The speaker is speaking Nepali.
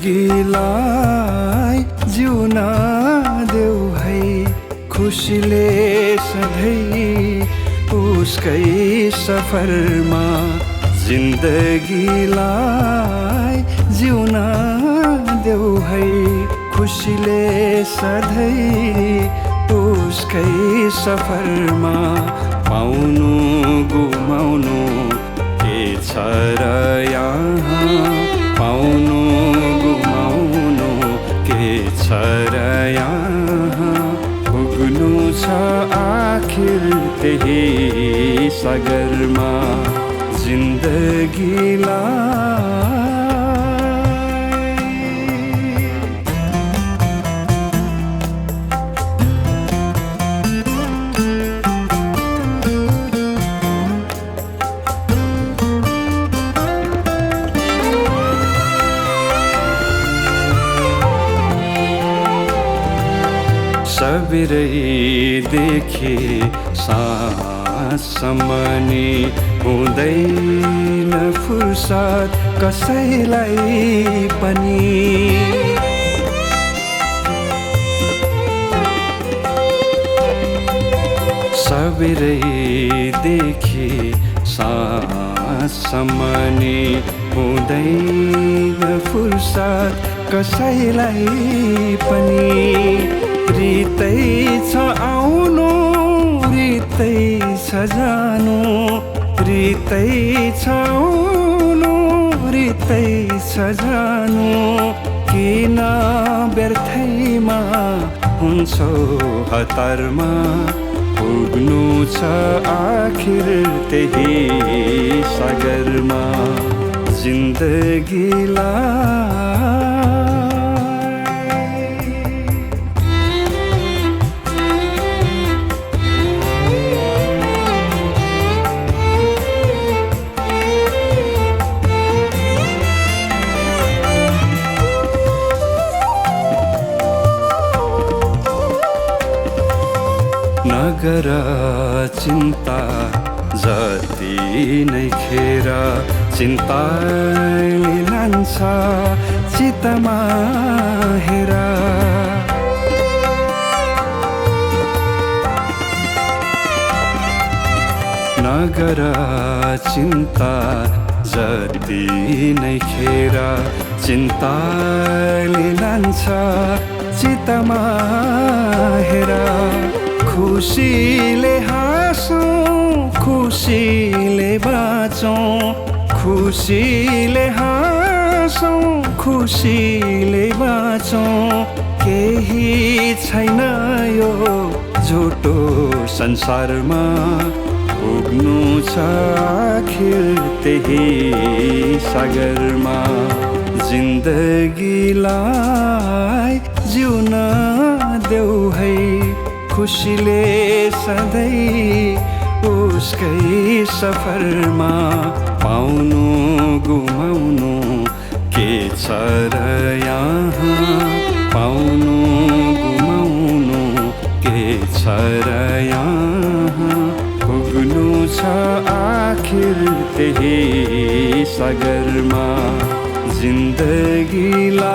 जिन्दगीलाई जिउन देऊ है खुसीले सधैँ उसकै सफरमा। जिन्दगीलाई जिउन देऊ है खुसीले सधैँ उसकै सफरमा। पाउनु गुमाउनु के छ र यहाँ, पाउनु गुमाउनु के छ र यहाँ। पुग्नु छ आखिर त्यही सागरमा जिन्दगीलाई। सबैदेखि साँझसम्म नि हुँदैन फुर्सद कसैलाई पनि। सबैदेखि साँझसम्म नि हुँदैन फुर्सद कसैलाई पनि। रितै छ आउनु रितै छ जानु, रितै छ आउनु रितै छ जानु। किन व्यर्थैमा हुन्छौ हतारमा, पुग्नु छ आखिर त्यही सागरमा जिन्दगीलाई। नगर चिन्ता जति नै खेर चिन्ताले लान्छ चित्तमा हेर। नगर चिन्ता जति नै खेर चिन्ताले लान्छ चित्तमा हेर। खुसीले हाँसौँ खुसीले बाँचौँ, खुसीले हाँसौँ खुसीले बाँचौँ। केही छैन यो झुटो संसारमा, पुग्नु छ आखिर त्यही सागरमा जिन्दगीलाई जिउन देऊ है खुसीले सधैँ उसकै सफरमा। पाउनु गुमाउनु के छ र यहाँ, पाउनु गुमाउनु के छ र यहाँ। पुग्नु छ आखिर त्यही सागरमा जिन्दगीलाई।